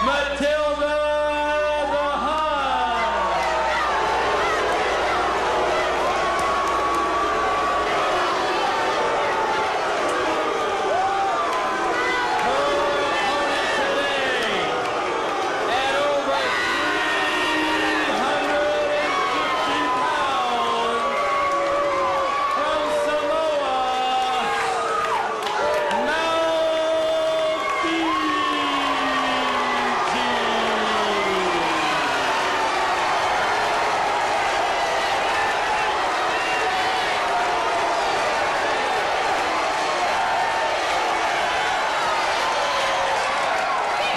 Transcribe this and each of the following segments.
Matilda the Hun. Her opponent today, at over 350 pounds, from Samoa,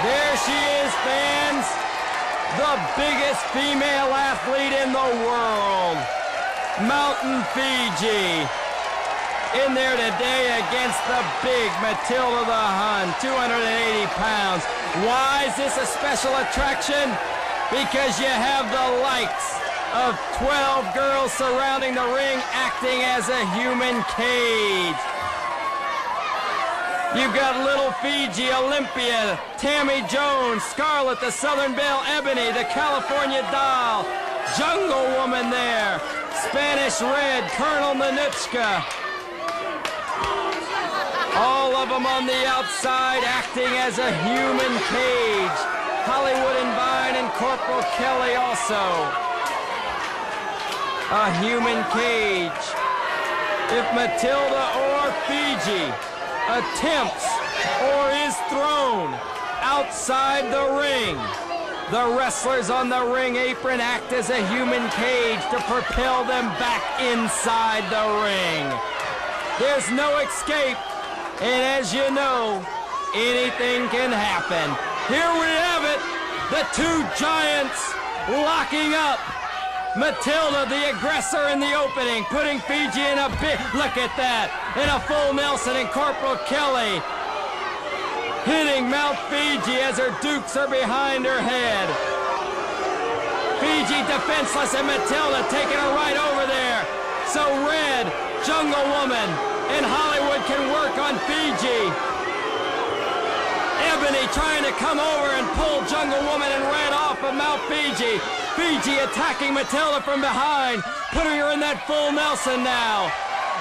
there she is, fans, the biggest female athlete in the world, Mountain Fiji, in there today against the big Matilda the Hun, 280 pounds. Why is this a special attraction? Because you have the likes of 12 girls surrounding the ring acting as a human cage. You've got Little Fiji, Olympia, Tammy Jones, Scarlett, the Southern Belle, Ebony, the California Doll, Jungle Woman there, Spanish Red, Colonel Nanuchka. All of them on the outside acting as a human cage. Hollywood and Vine and Corporal Kelly also. A human cage. If Matilda or Fiji attempts or is thrown outside the ring, the wrestlers on the ring apron act as a human cage to propel them back inside the ring. There's no escape, and as you know, anything can happen. Here we have it, the two giants locking up. Matilda, the aggressor in the opening, putting Fiji in a big, look at that, in a full Nelson, and Corporal Kelly hitting Mount Fiji as her dukes are behind her head. Fiji defenseless and Matilda taking her right over there. So Red, Jungle Woman, and Hollywood can work on Fiji. Ebony trying to come over and pull Jungle Woman and Red off of Mount Fiji. Fiji attacking Matilda from behind, putting her in that full Nelson now.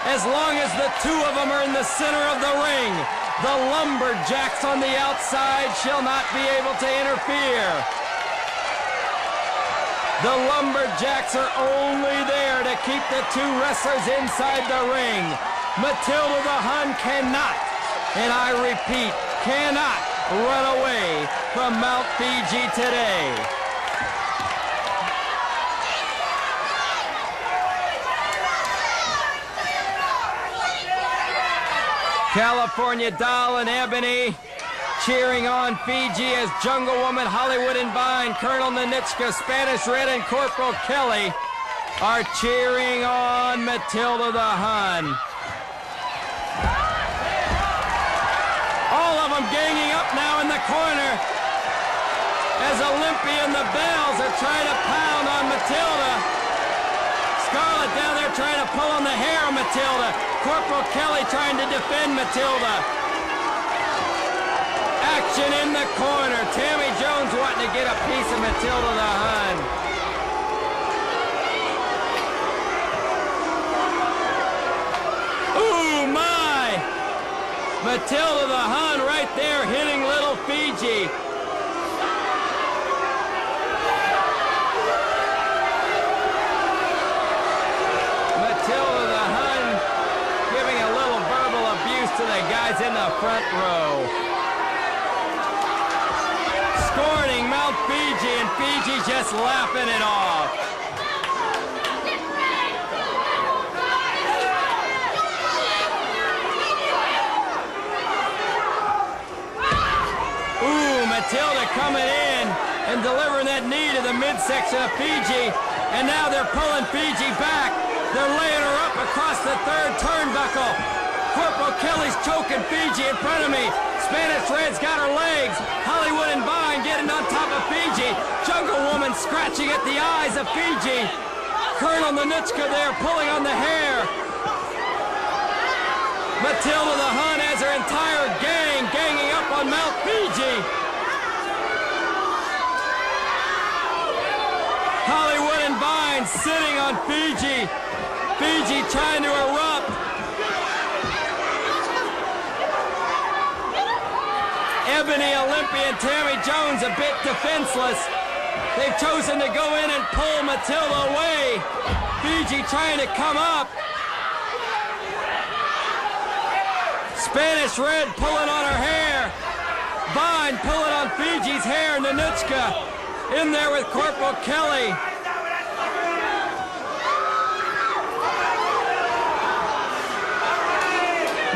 As long as the two of them are in the center of the ring, the Lumberjacks on the outside shall not be able to interfere. The Lumberjacks are only there to keep the two wrestlers inside the ring. Matilda the Hun cannot, and I repeat, cannot run away from Mount Fiji today. California Doll and Ebony cheering on Fiji as Jungle Woman, Hollywood and Vine, Colonel Nanuchka, Spanish Red, and Corporal Kelly are cheering on Matilda the Hun. All of them ganging up now in the corner as Olympia and the Bells are trying to pound on Matilda. Scarlett down there trying to pull on the hair of Matilda. Corporal Kelly trying to defend Matilda. Action in the corner. Tammy Jones wanting to get a piece of Matilda the Hun. Ooh, my! Matilda the Hun right there hitting Little Fiji. Matilda the Hun giving a little verbal abuse to the guys in the front row. Scorning Mount Fiji, and Fiji just laughing it off. Ooh, Matilda coming in and delivering that knee to the midsection of Fiji, and now they're pulling Fiji back. They're laying her up across the third turnbuckle. Corporal Kelly's choking Fiji in front of me. Spanish Red's got her legs. Hollywood and Vine getting on top of Fiji. Jungle Woman scratching at the eyes of Fiji. Colonel Nanuchka there pulling on the hair. Matilda the Hun has her entire gang ganging up on Mount Fiji. sitting on Fiji. Fiji trying to erupt. Ebony, Olympia, and Tammy Jones a bit defenseless. They've chosen to go in and pull Matilda away. Fiji trying to come up. Spanish Red pulling on her hair. Vine pulling on Fiji's hair. Nanuchka in there with Corporal Kelly.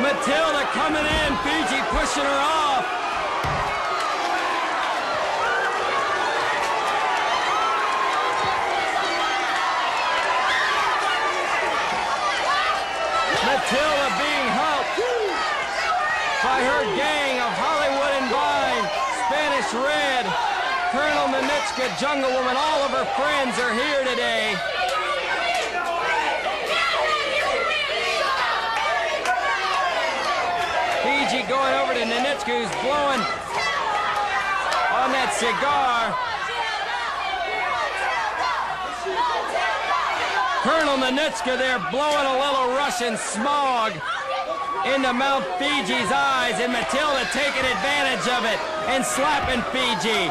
Matilda coming in, Fiji pushing her off. Matilda being helped by her gang of Hollywood and Vine, Spanish Red, Colonel Nanuchka, Jungle Woman, all of her friends are here today. Fiji going over to Nanuchka, who's blowing on that cigar. Colonel Nanuchka there blowing a little Russian smog into Mount Fiji's eyes, and Matilda taking advantage of it and slapping Fiji.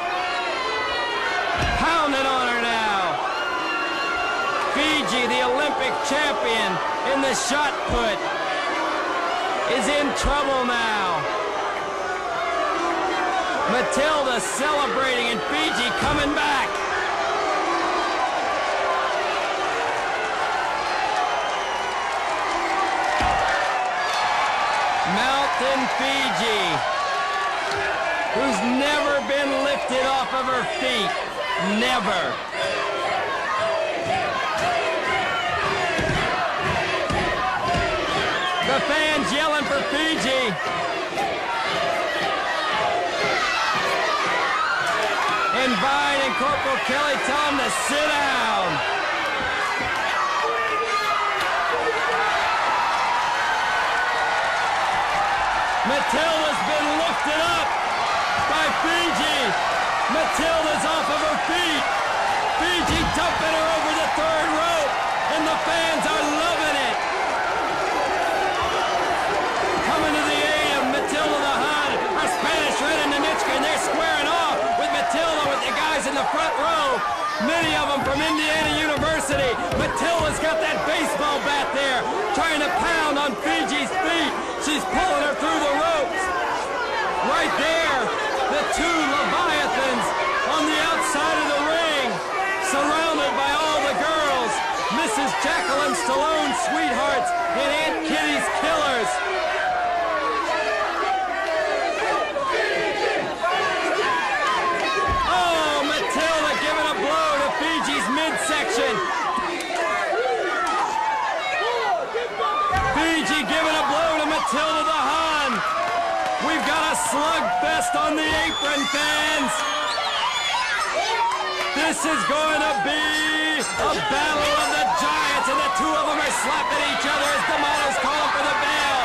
Pounding on her now. Fiji, the Olympic champion in the shot put, is in trouble now. Matilda celebrating and Fiji coming back. Mountain Fiji, who's never been lifted off of her feet. Never. The fans yelling for Fiji. And Vine and Corporal Kelly tell him to sit down. Matilda's been lifted up by Fiji. Matilda's off of her feet. Fiji dumping her over the third rope, and the fans are loving it. Coming to the aid of Matilda the Hun, our Spanish Red and Nanuchka, and they're squaring off with Matilda with the guys in the front row. Many of them from Indiana University. Matilda's got that baseball bat there, trying to pound on Fiji's feet. She's pulling her through the ropes. Right there, the two Leviathans on the outside of the ring, surrounded by all the girls. Mrs. Jacqueline Stallone's sweethearts and Aunt Kitty's killers. Oh, Matilda giving a blow to Fiji's midsection. Fiji giving a blow to Matilda the Hun. We've got a slugfest on the apron, fans. This is going to be a battle of the giants, and the two of them are slapping each other as D'Amato's calling for the bell.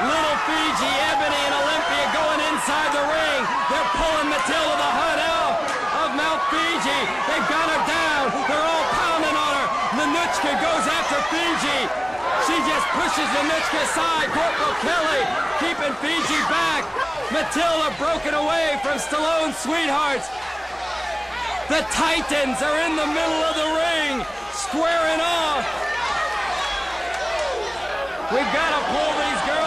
Little Fiji, Ebony, and Olympia going inside the ring. They're pulling Matilda the Hun out of Mount Fiji. They've got her down. They're all pounding on her. Nanuchka goes after Fiji. She just pushes Nanuchka aside. Corporal Kelly keeping Fiji back. Matilda broken away from Stallone's sweethearts. The Titans are in the middle of the ring, squaring off. We've got to pull these girls